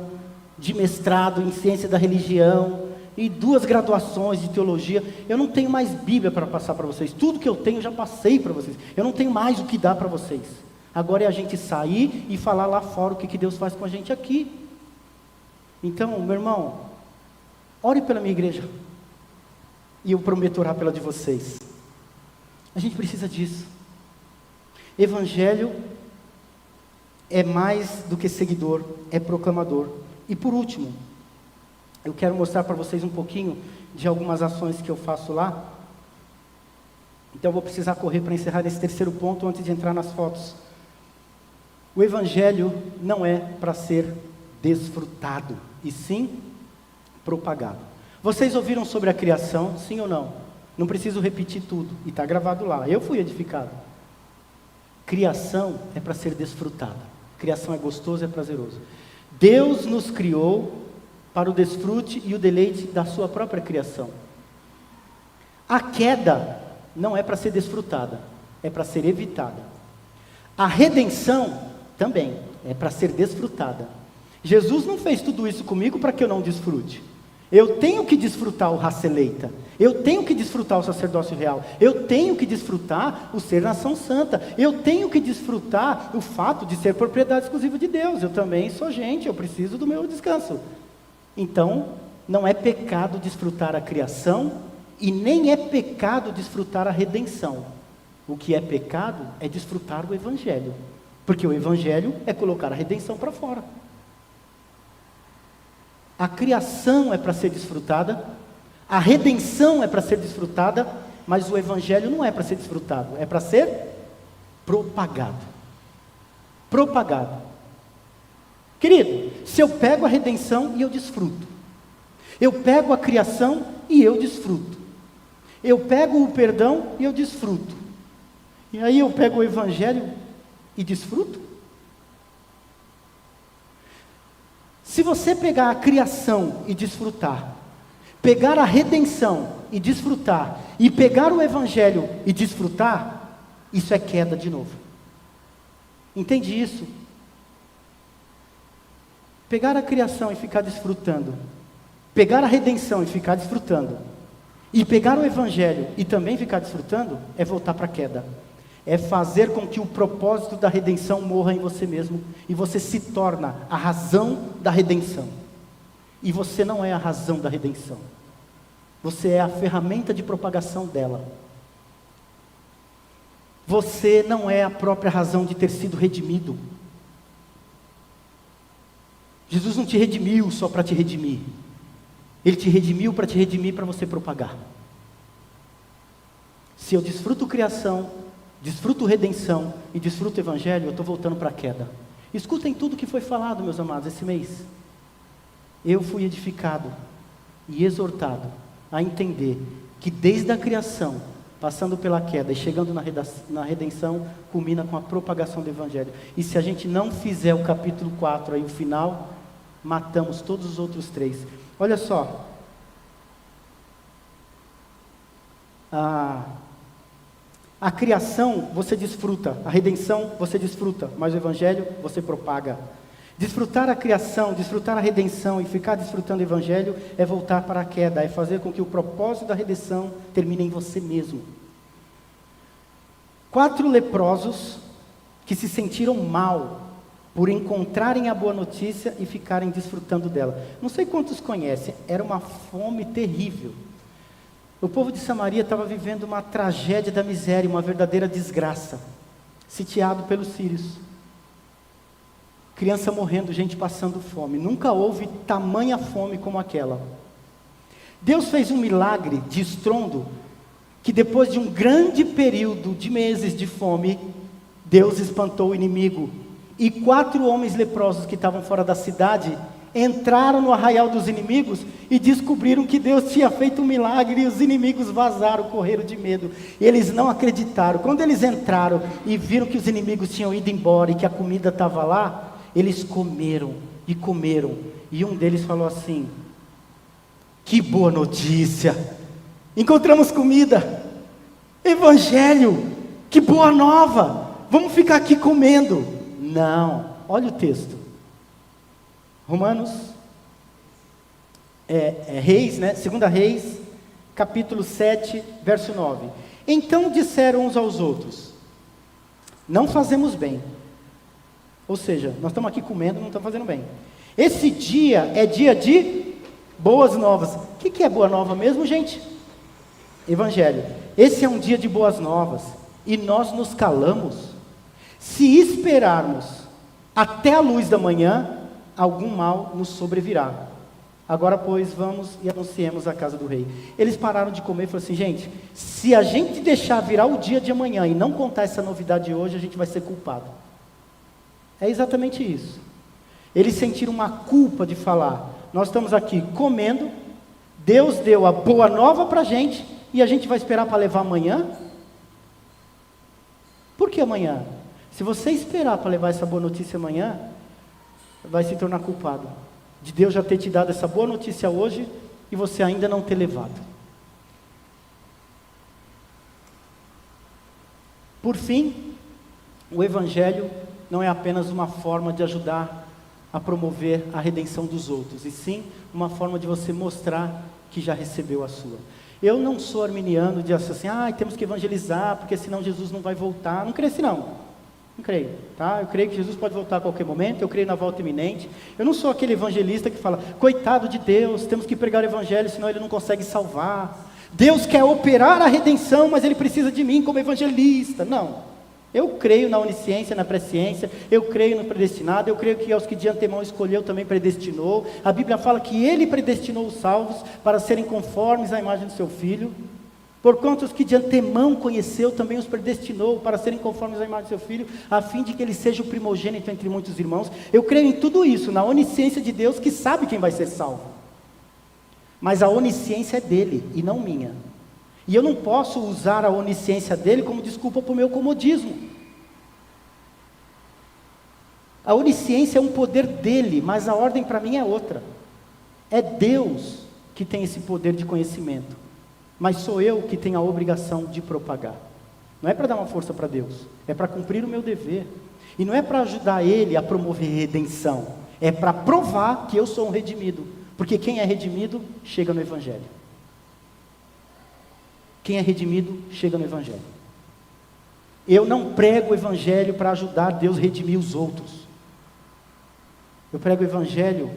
de mestrado em ciência da religião, e 2 graduações de teologia, eu não tenho mais Bíblia para passar para vocês. Tudo que eu tenho eu já passei para vocês. Eu não tenho mais o que dar para vocês. Agora é a gente sair e falar lá fora o que Deus faz com a gente aqui. Então, meu irmão, ore pela minha igreja. E eu prometo orar pela de vocês. A gente precisa disso. Evangelho é mais do que seguidor, é proclamador. E por último, eu quero mostrar para vocês um pouquinho de algumas ações que eu faço lá. Então eu vou precisar correr para encerrar esse terceiro ponto antes de entrar nas fotos. O Evangelho não é para ser desfrutado, e sim propagado. Vocês ouviram sobre a criação, sim ou não? Não preciso repetir tudo, e está gravado lá. Eu fui edificado. Criação é para ser desfrutada. Criação é gostoso, é prazeroso. Deus nos criou para o desfrute e o deleite da sua própria criação. A queda não é para ser desfrutada, é para ser evitada. A redenção também é para ser desfrutada. Jesus não fez tudo isso comigo para que eu não desfrute. Eu tenho que desfrutar o raça eleita, eu tenho que desfrutar o sacerdócio real, eu tenho que desfrutar o ser nação santa, eu tenho que desfrutar o fato de ser propriedade exclusiva de Deus. Eu também sou gente, eu preciso do meu descanso. Então, não é pecado desfrutar a criação e nem é pecado desfrutar a redenção. O que é pecado é desfrutar o Evangelho, porque o Evangelho é colocar a redenção para fora. A criação é para ser desfrutada, a redenção é para ser desfrutada, mas o Evangelho não é para ser desfrutado, é para ser propagado. Propagado. Querido, se eu pego a redenção e eu desfruto, eu pego a criação e eu desfruto, eu pego o perdão e eu desfruto, e aí eu pego o Evangelho e desfruto? Se você pegar a criação e desfrutar, pegar a redenção e desfrutar, e pegar o Evangelho e desfrutar, isso é queda de novo. Entende isso? Pegar a criação e ficar desfrutando, pegar a redenção e ficar desfrutando, e pegar o Evangelho e também ficar desfrutando, é voltar para a queda. É fazer com que o propósito da redenção morra em você mesmo, e você se torna a razão da redenção. E você não é a razão da redenção. Você é a ferramenta de propagação dela. Você não é a própria razão de ter sido redimido. Jesus não te redimiu só para te redimir. Ele te redimiu para te redimir, para você propagar. Se eu desfruto criação, desfruto redenção e desfruto Evangelho, eu estou voltando para a queda. Escutem tudo que foi falado, meus amados, esse mês. Eu fui edificado e exortado a entender que desde a criação, passando pela queda e chegando na redenção, culmina com a propagação do Evangelho. E se a gente não fizer o capítulo 4, aí o final, matamos todos os outros 3. Olha só. A criação você desfruta, a redenção você desfruta, mas o Evangelho você propaga. Desfrutar a criação, desfrutar a redenção e ficar desfrutando o Evangelho é voltar para a queda, é fazer com que o propósito da redenção termine em você mesmo. 4 leprosos que se sentiram mal por encontrarem a boa notícia e ficarem desfrutando dela. Não sei quantos conhecem, era uma fome terrível. O povo de Samaria estava vivendo uma tragédia da miséria, uma verdadeira desgraça, sitiado pelos sírios. Criança morrendo, gente passando fome. Nunca houve tamanha fome como aquela. Deus fez um milagre de estrondo, que depois de um grande período de meses de fome, Deus espantou o inimigo. E 4 homens leprosos que estavam fora da cidade entraram no arraial dos inimigos e descobriram que Deus tinha feito um milagre, e os inimigos vazaram, correram de medo. E eles não acreditaram. Quando eles entraram e viram que os inimigos tinham ido embora e que a comida estava lá, eles comeram e comeram. E um deles falou assim: que boa notícia, encontramos comida, Evangelho. Que boa nova! Vamos ficar aqui comendo. Não, olha o texto. Romanos, Reis, né? 2 Reis, capítulo 7, verso 9. Então disseram uns aos outros: não fazemos bem. Ou seja, nós estamos aqui comendo, não estamos fazendo bem. Esse dia é dia de boas novas. O que é boa nova mesmo, gente? Evangelho. Esse é um dia de boas novas. E nós nos calamos. Se esperarmos até a luz da manhã, algum mal nos sobrevirá. Agora, pois, vamos e anunciemos a casa do rei. Eles pararam de comer e falaram assim: gente, se a gente deixar virar o dia de amanhã e não contar essa novidade hoje, a gente vai ser culpado. É exatamente isso. Eles sentiram uma culpa de falar: nós estamos aqui comendo, Deus deu a boa nova para a gente, e a gente vai esperar para levar amanhã? Por que amanhã? Se você esperar para levar essa boa notícia amanhã, vai se tornar culpado de Deus já ter te dado essa boa notícia hoje e você ainda não ter levado. Por fim, o Evangelho não é apenas uma forma de ajudar a promover a redenção dos outros, e sim uma forma de você mostrar que já recebeu a sua. Eu não sou arminiano de assim, temos que evangelizar, porque senão Jesus não vai voltar. Não creio assim não. Não creio, tá? Eu creio que Jesus pode voltar a qualquer momento, eu creio na volta iminente. Eu não sou aquele evangelista que fala: coitado de Deus, temos que pregar o evangelho, senão ele não consegue salvar. Deus quer operar a redenção, mas ele precisa de mim como evangelista. Não. Eu creio na onisciência, na presciência, eu creio no predestinado, eu creio que aos que de antemão escolheu também predestinou. A Bíblia fala que ele predestinou os salvos para serem conformes à imagem do seu Filho. Porquanto os que de antemão conheceu, também os predestinou para serem conformes à imagem do seu Filho, a fim de que ele seja o primogênito entre muitos irmãos. Eu creio em tudo isso, na onisciência de Deus que sabe quem vai ser salvo. Mas a onisciência é dele e não minha. E eu não posso usar a onisciência dele como desculpa para o meu comodismo. A onisciência é um poder dele, mas a ordem para mim é outra. É Deus que tem esse poder de conhecimento, mas sou eu que tenho a obrigação de propagar. Não é para dar uma força para Deus, é para cumprir o meu dever. E não é para ajudar ele a promover redenção, é para provar que eu sou um redimido. Porque quem é redimido, chega no Evangelho. Quem é redimido, chega no Evangelho. Eu não prego o Evangelho para ajudar Deus a redimir os outros. Eu prego o Evangelho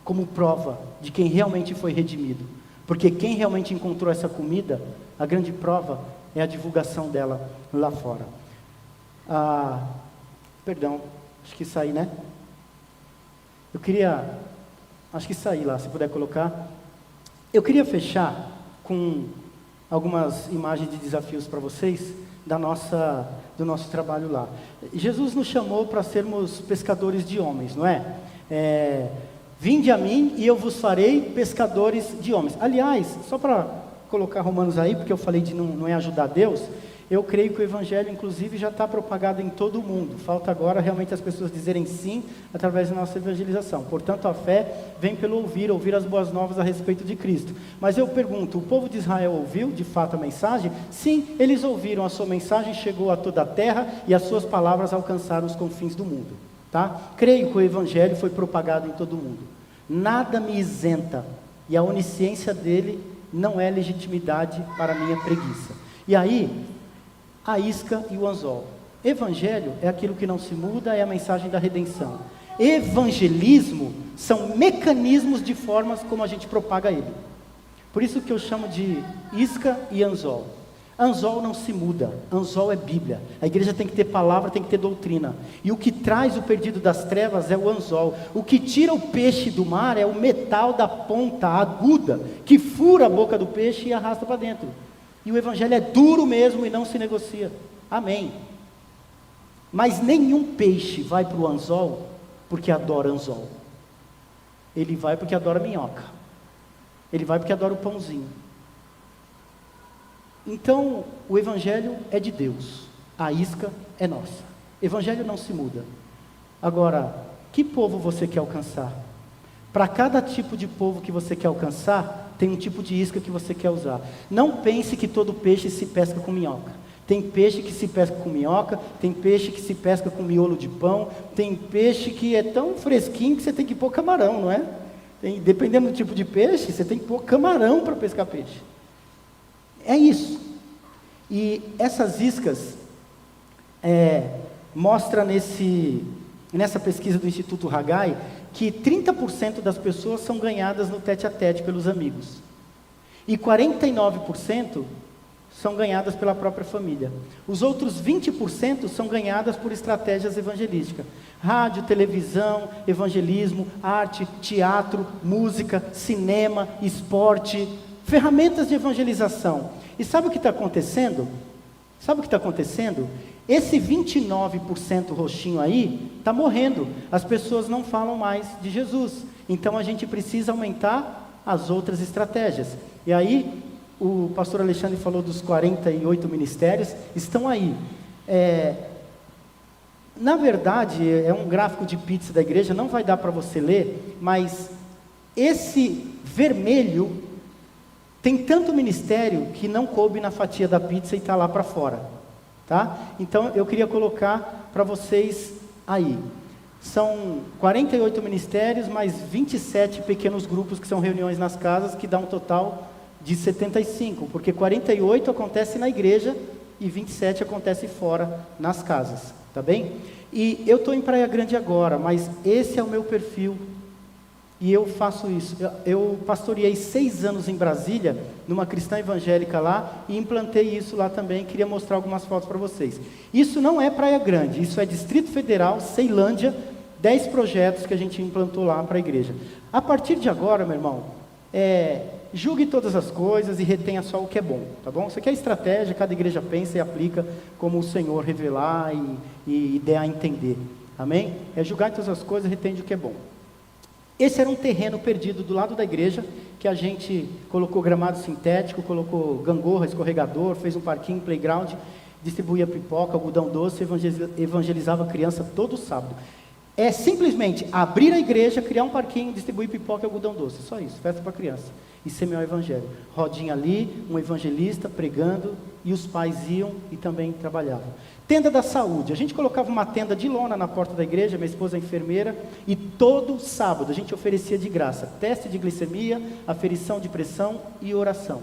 como prova de quem realmente foi redimido. Porque quem realmente encontrou essa comida, a grande prova é a divulgação dela lá fora. Perdão, acho que saí, né? Acho que saí lá, se puder colocar. Eu queria fechar com algumas imagens de desafios para vocês do nosso trabalho lá. Jesus nos chamou para sermos pescadores de homens, não é? Vinde a mim e eu vos farei pescadores de homens. Aliás, só para colocar Romanos aí, porque eu falei de não é ajudar Deus, eu creio que o Evangelho, inclusive, já está propagado em todo o mundo. Falta agora realmente as pessoas dizerem sim através da nossa evangelização. Portanto, a fé vem pelo ouvir as boas novas a respeito de Cristo. Mas eu pergunto, o povo de Israel ouviu de fato a mensagem? Sim, eles ouviram, a sua mensagem chegou a toda a terra e as suas palavras alcançaram os confins do mundo. Tá? Creio que o Evangelho foi propagado em todo o mundo. Nada me isenta, e a onisciência dele não é legitimidade para a minha preguiça. E aí, a isca e o anzol. Evangelho é aquilo que não se muda, é a mensagem da redenção. Evangelismo são mecanismos de formas como a gente propaga ele. Por isso que eu chamo de isca e anzol. Anzol não se muda, anzol é Bíblia. A igreja tem que ter palavra, tem que ter doutrina. E o que traz o perdido das trevas é o anzol. O que tira o peixe do mar é o metal da ponta aguda, que fura a boca do peixe e arrasta para dentro. E o Evangelho é duro mesmo e não se negocia. Amém. Mas nenhum peixe vai para o anzol porque adora anzol. Ele vai porque adora minhoca. Ele vai porque adora o pãozinho. Então, o Evangelho é de Deus. A isca é nossa. Evangelho não se muda. Agora, que povo você quer alcançar? Para cada tipo de povo que você quer alcançar, tem um tipo de isca que você quer usar. Não pense que todo peixe se pesca com minhoca. Tem peixe que se pesca com minhoca, tem peixe que se pesca com miolo de pão, tem peixe que é tão fresquinho que você tem que pôr camarão, não é? Dependendo do tipo de peixe, você tem que pôr camarão para pescar peixe. É isso. E essas iscas, mostra nessa pesquisa do Instituto Haggai, que 30% das pessoas são ganhadas no tete-a-tete pelos amigos. E 49% são ganhadas pela própria família. Os outros 20% são ganhadas por estratégias evangelísticas. Rádio, televisão, evangelismo, arte, teatro, música, cinema, esporte, ferramentas de evangelização. E sabe o que está acontecendo? Esse 29% roxinho aí está morrendo. As pessoas não falam mais de Jesus. Então a gente precisa aumentar as outras estratégias. E aí, o pastor Alexandre falou dos 48 ministérios, estão aí. Na verdade, é um gráfico de pizza da igreja, não vai dar para você ler, mas esse vermelho tem tanto ministério que não coube na fatia da pizza e está lá para fora, tá? Então, eu queria colocar para vocês aí. São 48 ministérios, mais 27 pequenos grupos, que são reuniões nas casas, que dá um total de 75, porque 48 acontece na igreja e 27 acontece fora, nas casas, tá bem? E eu estou em Praia Grande agora, mas esse é o meu perfil, e eu faço isso. Eu pastoreei 6 anos em Brasília, numa cristã evangélica lá, e implantei isso lá também, queria mostrar algumas fotos para vocês. Isso não é Praia Grande, isso é Distrito Federal, Ceilândia, 10 projetos que a gente implantou lá para a igreja. A partir de agora, meu irmão, julgue todas as coisas e retenha só o que é bom, tá bom? Isso aqui é estratégia, cada igreja pensa e aplica como o Senhor revelar e der a entender, amém? Julgar todas as coisas e retende o que é bom. Esse era um terreno perdido do lado da igreja, que a gente colocou gramado sintético, colocou gangorra, escorregador, fez um parquinho, playground, distribuía pipoca, algodão doce, evangelizava criança todo sábado. É simplesmente abrir a igreja, criar um parquinho, distribuir pipoca e algodão doce, só isso, festa para criança. E semear o evangelho. Rodinha ali, um evangelista pregando, e os pais iam e também trabalhavam. Tenda da saúde, a gente colocava uma tenda de lona na porta da igreja, minha esposa é enfermeira, e todo sábado a gente oferecia de graça teste de glicemia, aferição de pressão e oração.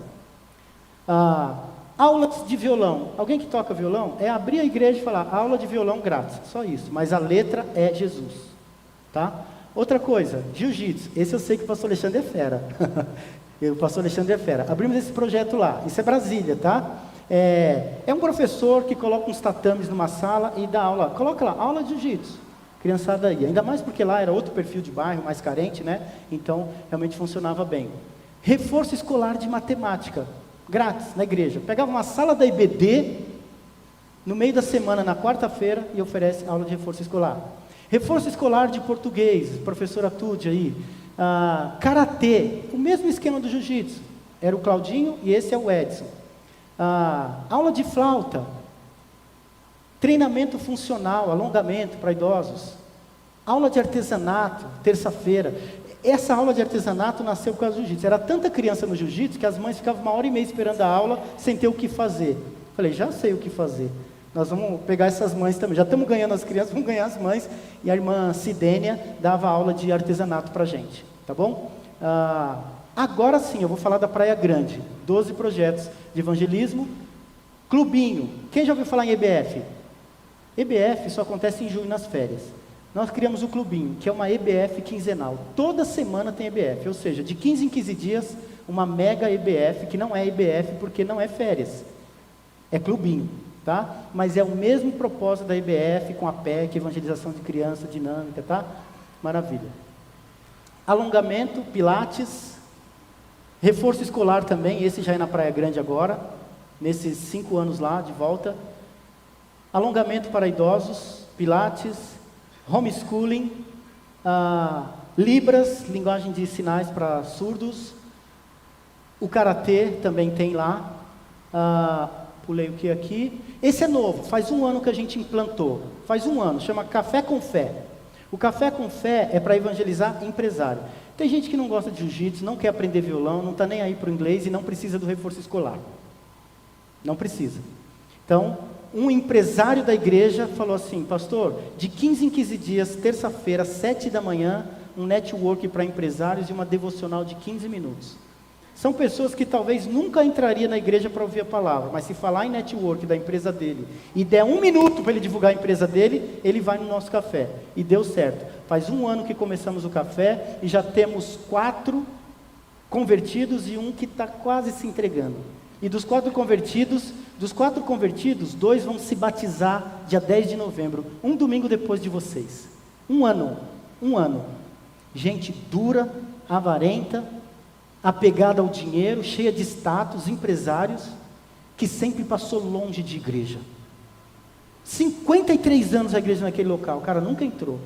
Aulas de violão, alguém que toca violão, abrir a igreja e falar, aula de violão grátis, só isso, mas a letra é Jesus, tá? Outra coisa, jiu-jitsu, esse eu sei que o pastor Alexandre é fera, o pastor Alexandre é fera, abrimos esse projeto lá, isso é Brasília, tá? É um professor que coloca uns tatames numa sala e dá aula, coloca lá, aula de jiu-jitsu, criançada aí, ainda mais porque lá era outro perfil de bairro, mais carente, né? Então, realmente funcionava bem. Reforço escolar de matemática, grátis, na igreja, pegava uma sala da IBD, no meio da semana, na quarta-feira, e oferece aula de reforço escolar. Reforço escolar de português, professora Tude aí, karatê, o mesmo esquema do jiu-jitsu, era o Claudinho e esse é o Edson. Aula de flauta, treinamento funcional, alongamento para idosos, aula de artesanato, terça-feira. Essa aula de artesanato nasceu por causa do jiu-jitsu. Era tanta criança no jiu-jitsu que as mães ficavam 1h30 esperando a aula sem ter o que fazer. Falei, já sei o que fazer. Nós vamos pegar essas mães também. Já estamos ganhando as crianças, vamos ganhar as mães. E a irmã Sidênia dava aula de artesanato para a gente. Tá bom? Agora sim, eu vou falar da Praia Grande. 12 projetos de evangelismo. Clubinho. Quem já ouviu falar em EBF? EBF só acontece em junho nas férias. Nós criamos o Clubinho, que é uma EBF quinzenal. Toda semana tem EBF, ou seja, de 15 em 15 dias, uma mega EBF, que não é EBF porque não é férias. É Clubinho, tá? Mas é o mesmo propósito da EBF, com a PEC, evangelização de criança, dinâmica, tá? Maravilha. Alongamento, pilates, reforço escolar também, esse já é na Praia Grande agora, nesses 5 anos lá, de volta. Alongamento para idosos, pilates, homeschooling, Libras, linguagem de sinais para surdos, o karatê também tem lá, pulei o que aqui, esse é novo, faz 1 ano que a gente implantou, faz 1 ano, chama Café com Fé. O Café com Fé é para evangelizar empresário. Tem gente que não gosta de jiu-jitsu, não quer aprender violão, não está nem aí para o inglês e não precisa do reforço escolar, não precisa. Então, um empresário da igreja falou assim: pastor, de 15 em 15 dias, terça-feira, 7 da manhã, um network para empresários e uma devocional de 15 minutos. São pessoas que talvez nunca entraria na igreja para ouvir a palavra, mas se falar em network da empresa dele e der 1 minuto para ele divulgar a empresa dele, ele vai no nosso café. E deu certo. Faz 1 ano que começamos o café e já temos 4 convertidos e um que está quase se entregando. E dos 4 convertidos, 2 vão se batizar dia 10 de novembro, um domingo depois de vocês. 1 ano. Gente dura, avarenta, apegada ao dinheiro, cheia de status, empresários, que sempre passou longe de igreja. 53 anos a igreja naquele local, o cara nunca entrou.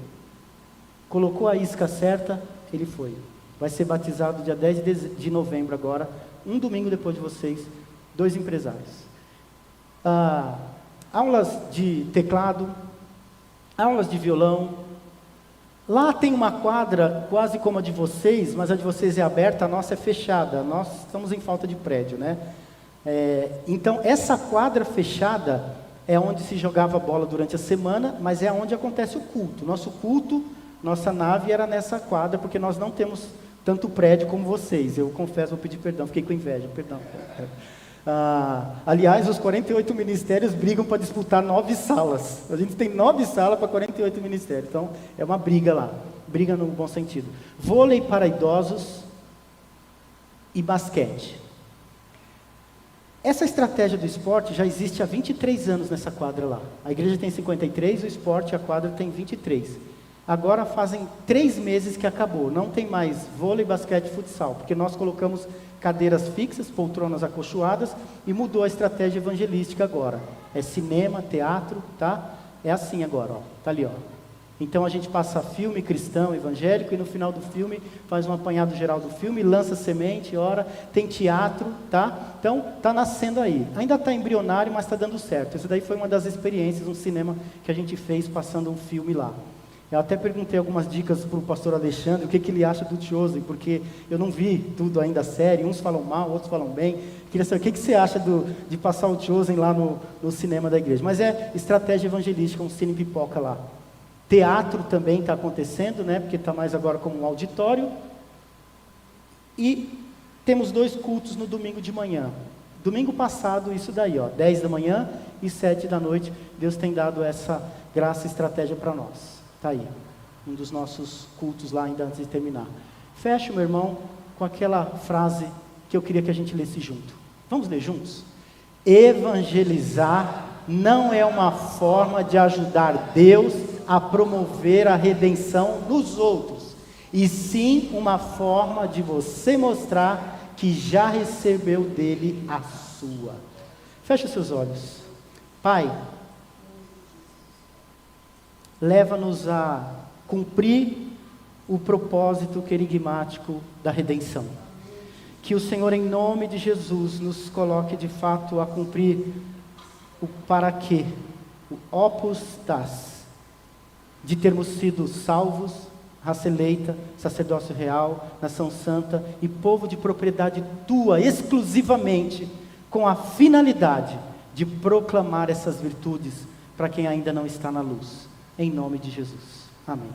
Colocou a isca certa, ele foi. Vai ser batizado dia 10 de novembro agora, um domingo depois de vocês, 2 empresários. Aulas de teclado, aulas de violão. Lá tem uma quadra quase como a de vocês, mas a de vocês é aberta, a nossa é fechada. Nós estamos em falta de prédio, né? Então, essa quadra fechada é onde se jogava bola durante a semana, mas é onde acontece o culto. Nosso culto, nossa nave era nessa quadra, porque nós não temos tanto prédio como vocês. Eu confesso, vou pedir perdão, fiquei com inveja, perdão. Aliás, os 48 ministérios brigam para disputar 9 salas. A gente tem 9 salas para 48 ministérios. Então, é uma briga lá. Briga no bom sentido. Vôlei para idosos e basquete. Essa estratégia do esporte já existe há 23 anos nessa quadra lá. A igreja tem 53, o esporte, a quadra tem 23. Agora fazem 3 meses que acabou. Não tem mais vôlei, basquete e futsal, porque nós colocamos cadeiras fixas, poltronas acolchoadas, e mudou a estratégia evangelística agora. É cinema, teatro, tá? É assim agora, ó. Tá ali, ó. Então a gente passa filme cristão, evangélico, e no final do filme faz um apanhado geral do filme, lança semente, ora, tem teatro, tá? Então tá nascendo aí. Ainda tá embrionário, mas tá dando certo. Essa daí foi uma das experiências, um cinema que a gente fez passando um filme lá. Eu até perguntei algumas dicas para o pastor Alexandre, o que ele acha do Chosen, porque eu não vi tudo ainda a série, uns falam mal, outros falam bem. Queria saber o que você acha de passar o Chosen lá no cinema da igreja. Mas é estratégia evangelística, um cine pipoca lá. Teatro também está acontecendo, né, porque está mais agora como um auditório. E temos 2 cultos no domingo de manhã. Domingo passado, isso daí, ó, 10 da manhã e 7 da noite. Deus tem dado essa graça e estratégia para nós. Está aí, um dos nossos cultos lá ainda antes de terminar. Fecha, meu irmão, com aquela frase que eu queria que a gente lesse junto. Vamos ler juntos? Evangelizar não é uma forma de ajudar Deus a promover a redenção nos outros, e sim uma forma de você mostrar que já recebeu dele a sua. Feche os seus olhos. Pai, leva-nos a cumprir o propósito querigmático da redenção. Que o Senhor, em nome de Jesus, nos coloque de fato a cumprir o para quê, o opus das, de termos sido salvos, raça eleita, sacerdócio real, nação santa e povo de propriedade tua, exclusivamente, com a finalidade de proclamar essas virtudes para quem ainda não está na luz. Em nome de Jesus. Amém.